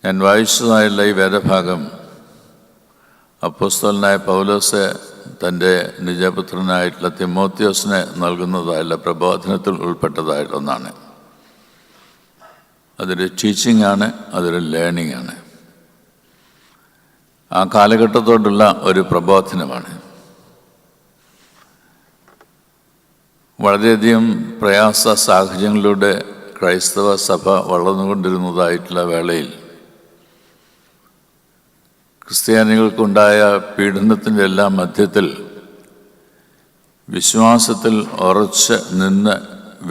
ഞാൻ വായിച്ചതായുള്ള ഈ വേദഭാഗം അപ്പോസ്തലനായ പൗലോസ് തൻ്റെ നിജപുത്രനായിട്ടുള്ള തിമോത്തിയോസിന് നൽകുന്നതായുള്ള പ്രബോധനത്തിൽ ഉൾപ്പെട്ടതായിട്ടുള്ള ഒന്നാണ്. അതൊരു ടീച്ചിങ് ആണ്, അതൊരു ലേണിംഗ് ആണ്. ആ കാലഘട്ടത്തോടുള്ള ഒരു പ്രബോധനമാണ്. വളരെയധികം പ്രയാസ സാഹചര്യങ്ങളിലൂടെ ക്രൈസ്തവ സഭ വളർന്നുകൊണ്ടിരുന്നതായിട്ടുള്ള വേളയിൽ ക്രിസ്ത്യാനികൾക്കുണ്ടായ പീഡനത്തിൻ്റെ എല്ലാം മധ്യത്തിൽ വിശ്വാസത്തിൽ ഉറച്ച് നിന്ന്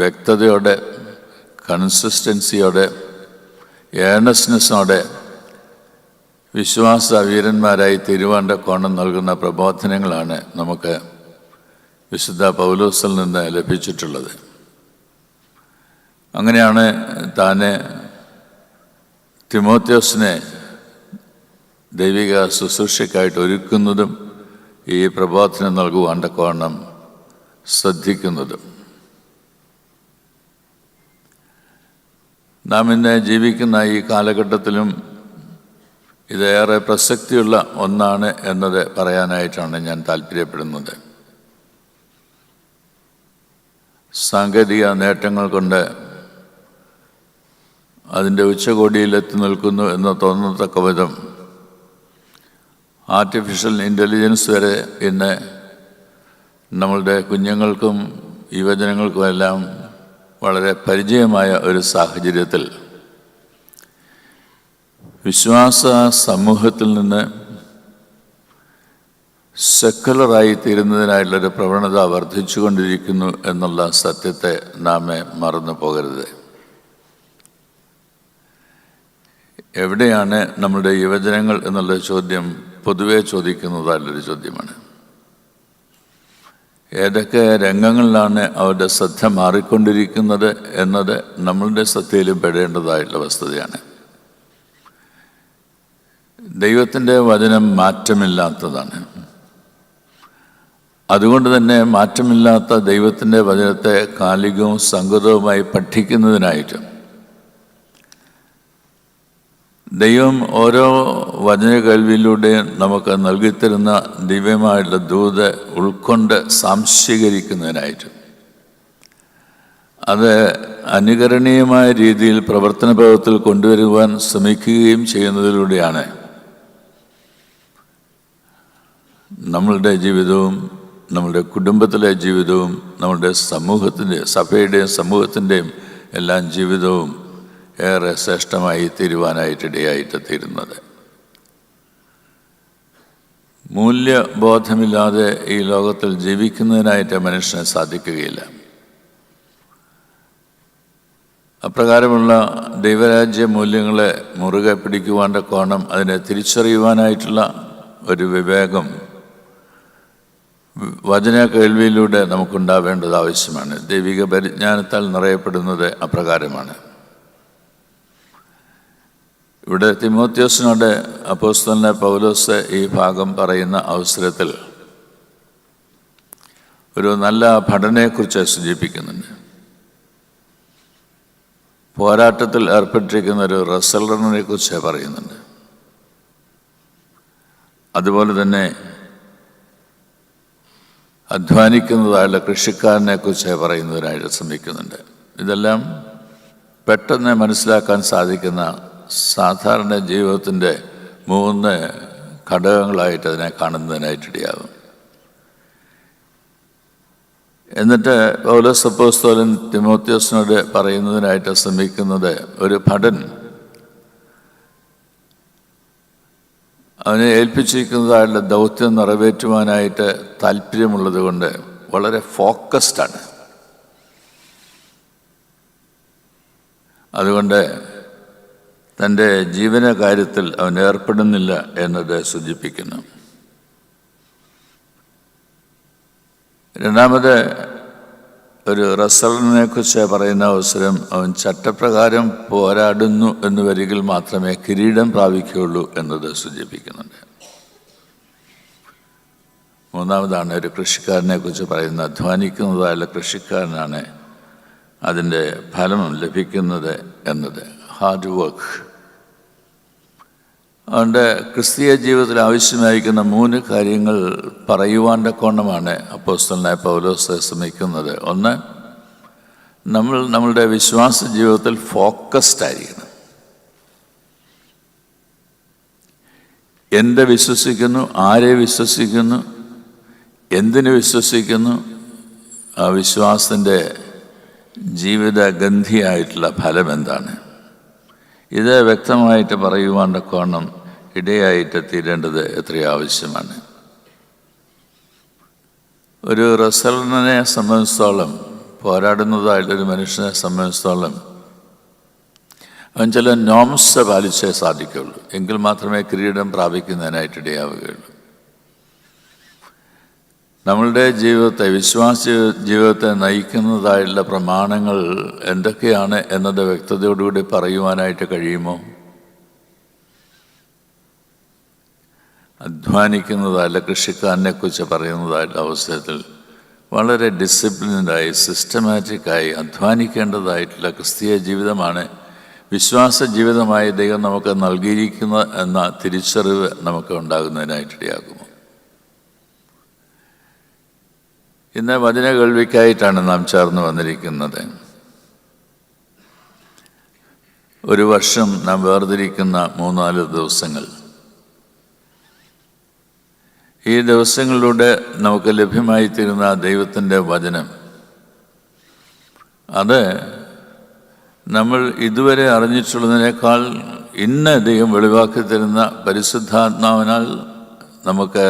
വ്യക്തതയോടെ, കൺസിസ്റ്റൻസിയോടെ, ഏർണസ്റ്റ്നെസ്സോടെ വിശ്വാസ വീരന്മാരായി തീരുവാൻ്റെ കോണം നൽകുന്ന പ്രബോധനങ്ങളാണ് നമുക്ക് വിശുദ്ധ പൗലോസിൽ നിന്ന് ലഭിച്ചിട്ടുള്ളത്. അങ്ങനെയാണ് താനെ തിമോത്തിയോസിനെ ദൈവിക ശുശ്രൂഷയ്ക്കായിട്ട് ഒരുക്കുന്നതും ഈ പ്രബോധനം നൽകുവാൻ്റെ കോണം ശ്രദ്ധിക്കുന്നതും. നാം ഇന്ന് ജീവിക്കുന്ന ഈ കാലഘട്ടത്തിലും ഇതേറെ പ്രസക്തിയുള്ള ഒന്നാണ് എന്നത് പറയാനായിട്ടാണ് ഞാൻ താല്പര്യപ്പെടുന്നത്. സാങ്കേതിക നേട്ടങ്ങൾ കൊണ്ട് അതിൻ്റെ ഉച്ചകോടിയിലെത്തി നിൽക്കുന്നു എന്ന് തോന്നത്തക്ക വിധം ആർട്ടിഫിഷ്യൽ ഇൻ്റലിജൻസ് വരെ ഇന്ന് നമ്മളുടെ കുഞ്ഞുങ്ങൾക്കും യുവജനങ്ങൾക്കുമെല്ലാം വളരെ പരിചയമായ ഒരു സാഹചര്യത്തിൽ വിശ്വാസ സമൂഹത്തിൽ നിന്ന് സെക്കുലറായി തീരുന്നതിനായിട്ടുള്ളൊരു പ്രവണത വർദ്ധിച്ചുകൊണ്ടിരിക്കുന്നു എന്നുള്ള സത്യത്തെ നാം മറന്നു പോകരുത്. എവിടെയാണ് നമ്മുടെ യുവജനങ്ങൾ എന്നുള്ള ചോദ്യം പൊതുവെ ചോദിക്കുന്നതായുള്ളൊരു ചോദ്യമാണ്. ഏതൊക്കെ രംഗങ്ങളിലാണ് അവരുടെ ശ്രദ്ധ മാറിക്കൊണ്ടിരിക്കുന്നത് എന്നത് നമ്മളുടെ ശ്രദ്ധയിലും പെടേണ്ടതായിട്ടുള്ള വസ്തുതയാണ്. ദൈവത്തിൻ്റെ വചനം മാറ്റമില്ലാത്തതാണ്. അതുകൊണ്ട് തന്നെ മാറ്റമില്ലാത്ത ദൈവത്തിൻ്റെ വചനത്തെ കാലികവും സംഗതവുമായി പഠിക്കുന്നതിനായിട്ട് ദൈവം ഓരോ വചന കേൾവിയിലൂടെയും നമുക്ക് നൽകിത്തരുന്ന ദിവ്യമായിട്ടുള്ള ദൂത് ഉൾക്കൊണ്ട് സാംശീകരിക്കുന്നതിനായിട്ട് അത് അനുകരണീയമായ രീതിയിൽ പ്രവർത്തനപഥത്തിൽ കൊണ്ടുവരുവാൻ ശ്രമിക്കുകയും ചെയ്യുന്നതിലൂടെയാണ് നമ്മളുടെ ജീവിതവും നമ്മളുടെ കുടുംബത്തിലെ ജീവിതവും നമ്മളുടെ സഭയുടെയും സമൂഹത്തിൻ്റെയും എല്ലാം ജീവിതവും ഏറെ ശ്രേഷ്ഠമായി തീരുവാനായിട്ടിടയായിട്ട് തീരുന്നത്. മൂല്യബോധമില്ലാതെ ഈ ലോകത്തിൽ ജീവിക്കുന്നതിനായിട്ട് മനുഷ്യന് സാധിക്കുകയില്ല. അപ്രകാരമുള്ള ദൈവരാജ്യ മൂല്യങ്ങളെ മുറുകെ പിടിക്കുവാൻ്റെ കോണം, അതിനെ തിരിച്ചറിയുവാനായിട്ടുള്ള ഒരു വിവേകം വചന കേൾവിയിലൂടെ നമുക്കുണ്ടാവേണ്ടത് ആവശ്യമാണ്. ദൈവിക പരിജ്ഞാനത്താൽ നിറയപ്പെടുന്നത് അപ്രകാരമാണ്. ഇവിടെ തിമോത്തിയോസിനോട് അപ്പോസ്തലനായ പൗലോസ് ഈ ഭാഗം പറയുന്ന അവസരത്തിൽ ഒരു നല്ല ഭടനെക്കുറിച്ച് സൂചിപ്പിക്കുന്നുണ്ട്. പോരാട്ടത്തിൽ ഏർപ്പെട്ടിരിക്കുന്ന ഒരു റെസലറിനെ കുറിച്ച് പറയുന്നുണ്ട്. അതുപോലെ തന്നെ അധ്വാനിക്കുന്നതായുള്ള കൃഷിക്കാരനെ കുറിച്ച് പറയുന്നതിനായിട്ട് ശ്രമിക്കുന്നുണ്ട്. ഇതെല്ലാം പെട്ടെന്ന് മനസ്സിലാക്കാൻ സാധിക്കുന്ന സാധാരണ ജീവിതത്തിൻ്റെ 3 ഘടകങ്ങളായിട്ട് അതിനെ കാണുന്നതിനായിട്ടിടയാകും. എന്നിട്ട് പൗലോസ് അപ്പോസ്തലൻ തിമോത്തിയോസിനോട് പറയുന്നതിനായിട്ട് ശ്രമിക്കുന്നത്, ഒരു ഭടൻ അവനെ ഏൽപ്പിച്ചിരിക്കുന്നതായുള്ള ദൗത്യം നിറവേറ്റുവാനായിട്ട് താല്പര്യമുള്ളത് കൊണ്ട് വളരെ ഫോക്കസ്ഡാണ്. അതുകൊണ്ട് തൻ്റെ ജീവന കാര്യത്തിൽ അവൻ ഏർപ്പെടുന്നില്ല എന്നത് സൂചിപ്പിക്കുന്നു. രണ്ടാമത് ഒരു റസലിനെ കുറിച്ച് പറയുന്ന അവസരം, അവൻ ചട്ടപ്രകാരം പോരാടുന്നു എന്ന് വരികിൽ മാത്രമേ കിരീടം പ്രാപിക്കുകയുള്ളൂ എന്നത് സൂചിപ്പിക്കുന്നുണ്ട്. മൂന്നാമതാണ് ഒരു കൃഷിക്കാരനെ കുറിച്ച് പറയുന്ന, അധ്വാനിക്കുന്നതായുള്ള കൃഷിക്കാരനാണ് അതിൻ്റെ ഫലം ലഭിക്കുന്നത് എന്നത്. Hard work. അവൻ്റെ ക്രിസ്തീയ ജീവിതത്തിൽ ആവശ്യമായിരിക്കുന്ന 3 കാര്യങ്ങൾ പറയുവാൻ്റെ കോണമാണ് അപ്പോസ്തലനായ പൗലോസ് ശ്രമിക്കുന്നത്. ഒന്ന്, നമ്മളുടെ വിശ്വാസ ജീവിതത്തിൽ ഫോക്കസ്ഡ് ആയിരിക്കണം. എന്ത് വിശ്വസിക്കുന്നു, ആരെ വിശ്വസിക്കുന്നു, എന്തിനു വിശ്വസിക്കുന്നു, ആ വിശ്വാസത്തിൻ്റെ ജീവിതഗന്ധിയായിട്ടുള്ള ഫലം എന്താണ്, ഇത് വ്യക്തമായിട്ട് പറയുവാൻ്റെ കോണം ഇടയായിട്ട് തീരേണ്ടത് എത്രയോ ആവശ്യമാണ്. ഒരു റസലിനെ സംബന്ധിച്ചിടത്തോളം, പോരാടുന്നതായിട്ടൊരു മനുഷ്യനെ സംബന്ധിച്ചിടത്തോളം അവൻ ചില നോംസ് പാലിച്ചേ സാധിക്കുകയുള്ളൂ. എങ്കിൽ മാത്രമേ കിരീടം പ്രാപിക്കുന്നതിനായിട്ട് ഇടയാവുകയുള്ളൂ. നമ്മളുടെ ജീവിതത്തെ, വിശ്വാസ ജീവിതത്തെ നയിക്കുന്നതായിട്ടുള്ള പ്രമാണങ്ങൾ എന്തൊക്കെയാണ് എന്നത് വ്യക്തതയോടുകൂടി പറയുവാനായിട്ട് കഴിയുമോ? അധ്വാനിക്കുന്നതായുള്ള കൃഷിക്കാരനെ കുറിച്ച് പറയുന്നതായിട്ടുള്ള അവസരത്തിൽ വളരെ ഡിസിപ്ലിൻഡായി, സിസ്റ്റമാറ്റിക്കായി അധ്വാനിക്കേണ്ടതായിട്ടുള്ള ക്രിസ്തീയ ജീവിതമാണ് വിശ്വാസ ജീവിതമായി ദൈവം നമുക്ക് നൽകിയിരിക്കുന്ന എന്ന തിരിച്ചറിവ് നമുക്ക് ഉണ്ടാകുന്നതിനായിട്ടിടയാകുമോ? ഇന്ന് വചന കേൾവിക്കായിട്ടാണ് നാം ചേർന്ന് വന്നിരിക്കുന്നത്. ഒരു വർഷം നാം വേർതിരിക്കുന്ന 3-4 ദിവസങ്ങൾ. ഈ ദിവസങ്ങളിലൂടെ നമുക്ക് ലഭ്യമായിത്തീരുന്ന ദൈവത്തിൻ്റെ വചനം, അത് നമ്മൾ ഇതുവരെ അറിഞ്ഞിട്ടുള്ളതിനേക്കാൾ ഇന്ന് ദൈവം വെളിവാക്കി തരുന്ന പരിശുദ്ധാത്മാവിനാൽ നമുക്ക്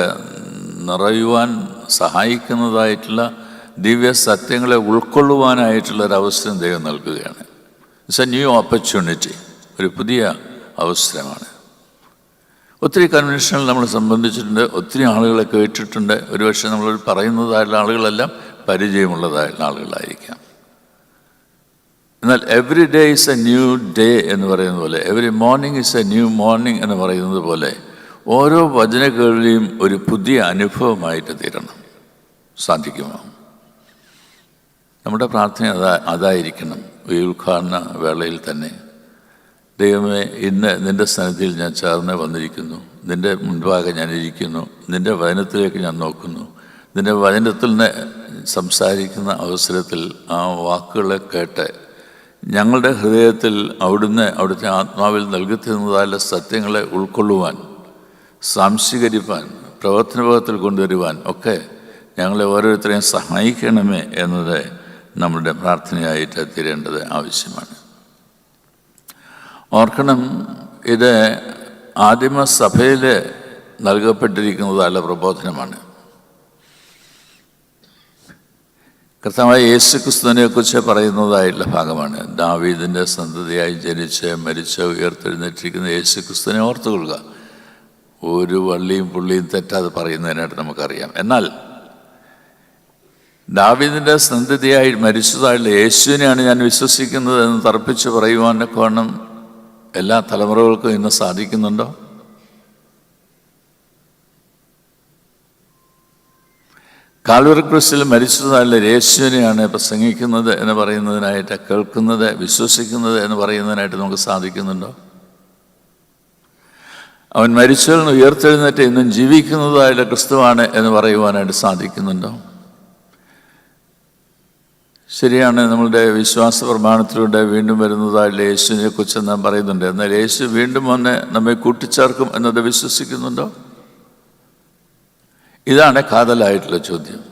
നിറയുവാൻ സഹായിക്കുന്നതായിട്ടുള്ള ദിവ്യ സത്യങ്ങളെ ഉൾക്കൊള്ളുവാനായിട്ടുള്ളൊരവസരം ദൈവം നൽകുകയാണ്. ഇറ്റ്സ് എ ന്യൂ ഓപ്പർച്യൂണിറ്റി, ഒരു പുതിയ അവസരമാണ്. ഒത്തിരി കൺവെൻഷനുകൾ നമ്മൾ സംബന്ധിച്ചിട്ടുണ്ട്, ഒത്തിരി ആളുകളെ കേട്ടിട്ടുണ്ട്. ഒരുപക്ഷെ നമ്മൾ പറയുന്നതായിട്ടുള്ള ആളുകളെല്ലാം പരിചയമുള്ളതായിട്ടുള്ള ആളുകളായിരിക്കാം. എന്നാൽ every day is A new day എന്ന് പറയുന്നത് പോലെ, every morning is A new morning എന്ന് പറയുന്നത് പോലെ, ഓരോ വചന കേൾവിയും ഒരു പുതിയ അനുഭവമായിട്ട് തീരണം. സാധിക്കുമോ? നമ്മുടെ പ്രാർത്ഥന അതായിരിക്കണം. ഈ ഉദ്ഘാടന വേളയിൽ തന്നെ, ദൈവമേ, ഇന്ന് നിൻ്റെ സന്നിധിയിൽ ഞാൻ ചേർന്ന് വന്നിരിക്കുന്നു, നിൻ്റെ മുൻപാകെ ഞാൻ ഇരിക്കുന്നു, നിൻ്റെ വചനത്തിലേക്ക് ഞാൻ നോക്കുന്നു. നിൻ്റെ വചനത്തിൽ നിന്ന് സംസാരിക്കുന്ന അവസരത്തിൽ ആ വാക്കുകളെ കേട്ട് ഞങ്ങളുടെ ഹൃദയത്തിൽ അവിടുത്തെ ആത്മാവിൽ നൽകി തരുന്നതായ സത്യങ്ങളെ ഉൾക്കൊള്ളുവാൻ, സാംശീകരിപ്പാൻ, പ്രവർത്തനഭാഗത്തിൽ കൊണ്ടുവരുവാൻ ഒക്കെ ഞങ്ങളെ ഓരോരുത്തരെയും സഹായിക്കണമേ എന്നത് നമ്മുടെ പ്രാർത്ഥനയായിട്ട് തീരേണ്ടത് ആവശ്യമാണ്. ഓർക്കണം, ഇത് ആദിമസഭയിൽ നൽകപ്പെട്ടിരിക്കുന്നതായുള്ള പ്രബോധനമാണ്. കർത്താവായ യേശുക്രിസ്തുവിനെ കുറിച്ച് പറയുന്നതായിട്ടുള്ള ഭാഗമാണ്. ദാവീദിൻ്റെ സന്തതിയായി ജനിച്ച് മരിച്ച് ഉയർത്തെഴുന്നേറ്റിരിക്കുന്ന യേശുക്രിസ്തുവിനെ ഓർത്തുകൊള്ളുക. ഒരു വള്ളിയും പുള്ളിയും തെറ്റാതെ പറയുന്നതിനായിട്ട് നമുക്കറിയാം. എന്നാൽ ദാവീദിൻ്റെ സന്തതിയായി മരിച്ചതായിട്ടുള്ള യേശുവിനെയാണ് ഞാൻ വിശ്വസിക്കുന്നത് എന്ന് തർപ്പിച്ച് പറയുവാൻ്റെ കാരണം എല്ലാ തലമുറകൾക്കും ഇന്ന് സാധിക്കുന്നുണ്ടോ? കാൽവറി ക്രൂശിൽ മരിച്ചതായുള്ള യേശുവിനെയാണ് പ്രസംഗിക്കുന്നത് എന്ന് പറയുന്നതിനായിട്ട്, കേൾക്കുന്നത്, വിശ്വസിക്കുന്നത് എന്ന് പറയുന്നതിനായിട്ട് നമുക്ക് സാധിക്കുന്നുണ്ടോ? അവൻ മരിച്ചവരിൽ നിന്ന് ഉയർത്തെഴുന്നേറ്റ് ഇന്നും ജീവിക്കുന്നതായുള്ള ക്രിസ്തുവാണ് എന്ന് പറയുവാനായിട്ട് സാധിക്കുന്നുണ്ടോ? ശരിയാണ്, നമ്മളുടെ വിശ്വാസ പ്രമാണത്തിലൂടെ വീണ്ടും വരുന്നതായുള്ള യേശുവിനെ കുറിച്ച് നാം പറയുന്നുണ്ട്. എന്നാൽ യേശു വീണ്ടും വന്ന് നമ്മെ കൂട്ടിച്ചേർക്കും എന്നത് വിശ്വസിക്കുന്നുണ്ടോ? ഇതാണ് കാതലായിട്ടുള്ള ചോദ്യം.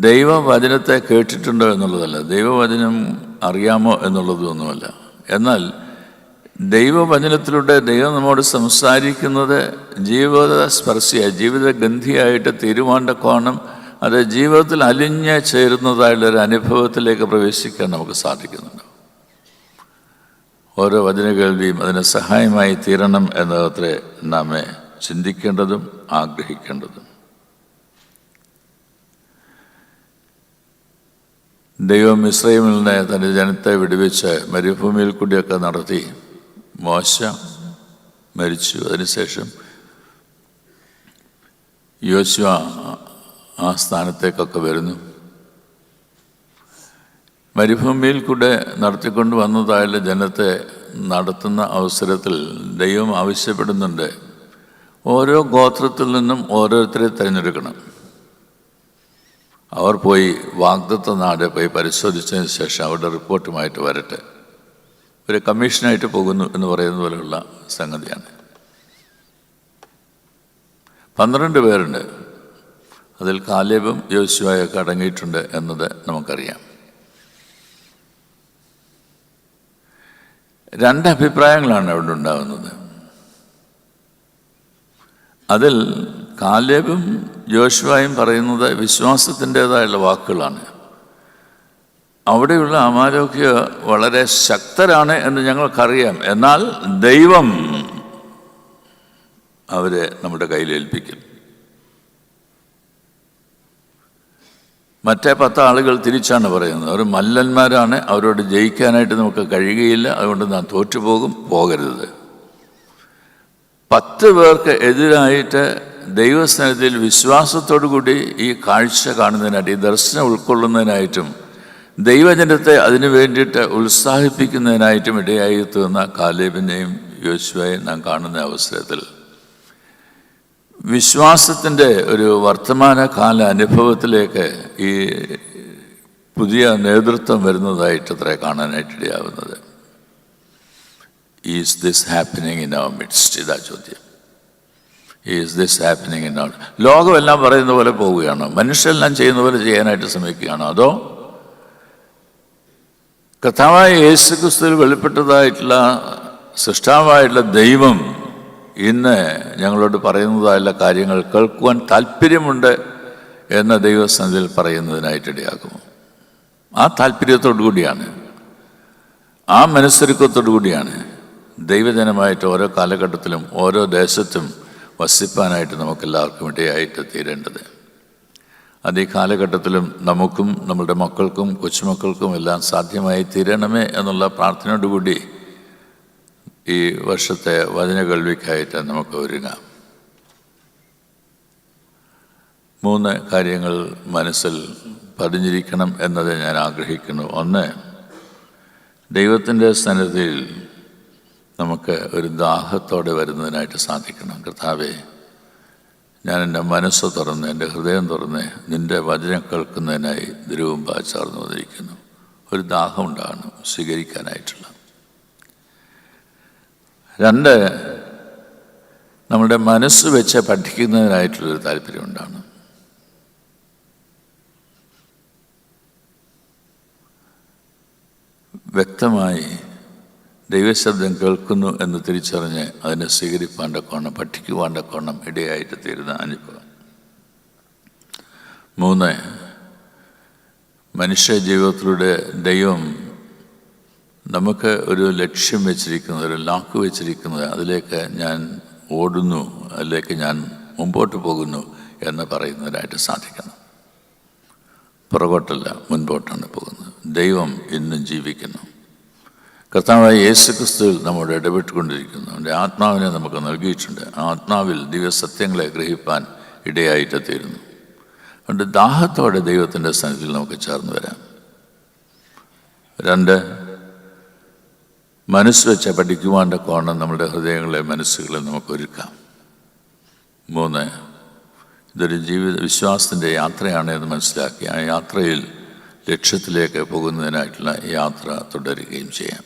ദൈവവചനത്തെ കേട്ടിട്ടുണ്ടോ എന്നുള്ളതല്ല, ദൈവവചനം അറിയാമോ എന്നുള്ളതൊന്നുമല്ല. എന്നാൽ ദൈവവചനത്തിലൂടെ ദൈവം നമ്മോട് സംസാരിക്കുന്നത് ജീവിത സ്പർശിയായി, ജീവിതഗന്ധിയായിട്ട് തീരുവാൻ്റെ കോണം, അത് ജീവിതത്തിൽ അലിഞ്ഞ് ചേരുന്നതായുള്ളൊരു അനുഭവത്തിലേക്ക് പ്രവേശിക്കാൻ നമുക്ക് സാധിക്കുന്നുണ്ട്. ഓരോ വചന കേൾവിയും അതിന് സഹായമായി തീരണം എന്നതത്രേ നാമെ ചിന്തിക്കേണ്ടതും ആഗ്രഹിക്കേണ്ടതും. ദൈവം മിസ്രയീമിൽ നിന്ന് തൻ്റെ ജനത്തെ വിടുവിച്ച് മരുഭൂമിയിൽ കൂടിയൊക്കെ നടത്തി. മോശ മരിച്ചു. അതിനുശേഷം യോശുവ ആ സ്ഥാനത്തേക്കൊക്കെ വരുന്നു. മരുഭൂമിയിൽ കൂടെ നടത്തിക്കൊണ്ട് വന്നതായുള്ള ജനത്തെ നടത്തുന്ന അവസരത്തിൽ ദൈവം ആവശ്യപ്പെടുന്നുണ്ട്, ഓരോ ഗോത്രത്തിൽ നിന്നും ഓരോരുത്തരെ തിരഞ്ഞെടുക്കണം. അവർ പോയി വാഗ്ദത്ത നാട് പോയി പരിശോധിച്ചതിന് ശേഷം അവരുടെ റിപ്പോർട്ടുമായിട്ട് വരട്ടെ. ഒരു കമ്മീഷനായിട്ട് പോകുന്നു എന്ന് പറയുന്ന പോലെയുള്ള സംഗതിയാണ്. 12 പേരുണ്ട്. അതിൽ കാലേബും യോശുവയൊക്കെ അടങ്ങിയിട്ടുണ്ട് എന്നത് നമുക്കറിയാം. 2 അഭിപ്രായങ്ങളാണ് അവിടെ ഉണ്ടാകുന്നത്. അതിൽ കാലേബും യോശുവയും പറയുന്നത് വിശ്വാസത്തിൻ്റെതായുള്ള വാക്കുകളാണ്. അവിടെയുള്ള അമാലേക്യ വളരെ ശക്തരാണ് എന്ന് ഞങ്ങൾക്കറിയാം, എന്നാൽ ദൈവം അവരെ നമ്മുടെ കയ്യിൽ ഏൽപ്പിക്കും. മറ്റേ 10 ആളുകൾ തിരിച്ചാണ് പറയുന്നത്, അവർ മല്ലന്മാരാണ്, അവരോട് ജയിക്കാനായിട്ട് നമുക്ക് കഴിയുകയില്ല, അതുകൊണ്ട് നാം തോറ്റുപോകും, പോകരുത്. 10 പേർക്ക് എതിരായിട്ട് ദൈവസ്ഥാനത്തിൽ വിശ്വാസത്തോടു കൂടി ഈ കാഴ്ച കാണുന്നതിനായിട്ട്, ഈ ദർശനം ഉൾക്കൊള്ളുന്നതിനായിട്ടും ദൈവജനത്തെ അതിനു വേണ്ടിയിട്ട് ഉത്സാഹിപ്പിക്കുന്നതിനായിട്ടും ഇടയായി തീർന്ന കാലേബിനെയും യോശുവയെയും നാം കാണുന്ന അവസരത്തിൽ വിശ്വാസത്തിൻ്റെ ഒരു വർത്തമാനകാല അനുഭവത്തിലേക്ക് ഈ പുതിയ നേതൃത്വം വരുന്നതായിട്ട് അത്ര കാണാനായിട്ട് ഇടയാവുന്നത്. Is this happening in our midst? ഇതാ ചോദ്യം. Is this happening in our? ലോകമെല്ലാം പറയുന്ന പോലെ പോവുകയാണോ? മനുഷ്യരെല്ലാം ചെയ്യുന്ന പോലെ ചെയ്യാനായിട്ട് ശ്രമിക്കുകയാണോ? അതോ കർത്താവായ യേശുക്രിസ്തുവിൽ വെളിപ്പെട്ടതായിട്ടുള്ള സൃഷ്ടാവായിട്ടുള്ള ദൈവം ഇന്ന് ഞങ്ങളോട് പറയുന്നതായുള്ള കാര്യങ്ങൾ കേൾക്കുവാൻ താല്പര്യമുണ്ട് എന്ന ദൈവസന്നിധിയിൽ പറയുന്നതിനായിട്ടിടയാകുമോ? ആ താല്പര്യത്തോടു കൂടിയാണ്, ആ മനസ്സൊരുക്കത്തോടു കൂടിയാണ് ദൈവജനമായിട്ട് ഓരോ കാലഘട്ടത്തിലും ഓരോ ദേശത്തും വസിപ്പാനായിട്ട് നമുക്കെല്ലാവർക്കും ഇടയായിട്ട് തീരേണ്ടത്. അത് ഈ കാലഘട്ടത്തിലും നമുക്കും നമ്മളുടെ മക്കൾക്കും കൊച്ചുമക്കൾക്കും എല്ലാം സാധ്യമായി തീരണമേ എന്നുള്ള പ്രാർത്ഥനയോടുകൂടി ഈ വർഷത്തെ വചനകേൾവിക്കായിട്ട് നമുക്ക് ഒരുങ്ങാം. 3 കാര്യങ്ങൾ മനസ്സിൽ പതിഞ്ഞിരിക്കണം എന്നത് ഞാൻ ആഗ്രഹിക്കുന്നു. 1, ദൈവത്തിൻ്റെ സന്നിധിയിൽ നമുക്ക് ഒരു ദാഹത്തോടെ വരുന്നതിനായിട്ട് സാധിക്കണം. കർത്താവേ, ഞാൻ എൻ്റെ മനസ്സ് തുറന്ന്, എൻ്റെ ഹൃദയം തുറന്ന് നിൻ്റെ വചനം കേൾക്കുന്നതിനായി ദുരൂപ ചേർന്ന് വന്നിരിക്കുന്നു. ഒരു ദാഹം ഉണ്ടാകണം സ്വീകരിക്കാനായിട്ടുള്ള. 2, നമ്മുടെ മനസ്സ് വെച്ച് പഠിക്കുന്നതിനായിട്ടുള്ളൊരു താല്പര്യം ഉണ്ടാകണം. വ്യക്തമായി ദൈവശബ്ദം കേൾക്കുന്നു എന്ന് തിരിച്ചറിഞ്ഞ് അതിനെ സ്വീകരിപ്പാൻ്റെ കോണം, പഠിക്കുവാൻ്റെ കോണം ഇടയായിട്ട് തീരുന്ന അനുഭവം. 3, മനുഷ്യ ജീവിതത്തിലൂടെ ദൈവം നമുക്ക് ഒരു ലക്ഷ്യം വെച്ചിരിക്കുന്നത്, ഒരു ലാക്ക് വെച്ചിരിക്കുന്നത്, അതിലേക്ക് ഞാൻ ഓടുന്നു, അതിലേക്ക് ഞാൻ മുമ്പോട്ട് പോകുന്നു എന്ന് പറയുന്നതിനായിട്ട് സാധിക്കണം. പുറകോട്ടല്ല, മുൻപോട്ടാണ് പോകുന്നത്. ദൈവം ഇന്നും ജീവിക്കുന്നു. കർത്താവായ യേശുക്രിസ്തുവിൽ നമ്മോട് ഇടപെട്ടുകൊണ്ടിരിക്കുന്നു. അവൻ്റെ ആത്മാവിനെ നമുക്ക് നൽകിയിട്ടുണ്ട്. ആ ആത്മാവിൽ ദിവ്യസത്യങ്ങളെ ഗ്രഹിപ്പാൻ ഇടയായിട്ട് തീരുന്നു. അതുകൊണ്ട് ദാഹത്തോടെ ദൈവത്തിൻ്റെ സന്നിധിയിൽ നമുക്ക് ചേർന്ന് വരാം. 2, മനസ്സ് വെച്ച് പഠിക്കുവാൻ്റെ കോണം നമ്മുടെ ഹൃദയങ്ങളെ, മനസ്സുകളെ നമുക്ക് ഒരുക്കാം. 3, ഇതൊരു വിശ്വാസത്തിൻ്റെ യാത്രയാണ് എന്ന് മനസ്സിലാക്കി ആ യാത്രയിൽ ലക്ഷ്യത്തിലേക്ക് പോകുന്നതിനായിട്ടുള്ള യാത്ര തുടരുകയും ചെയ്യാം.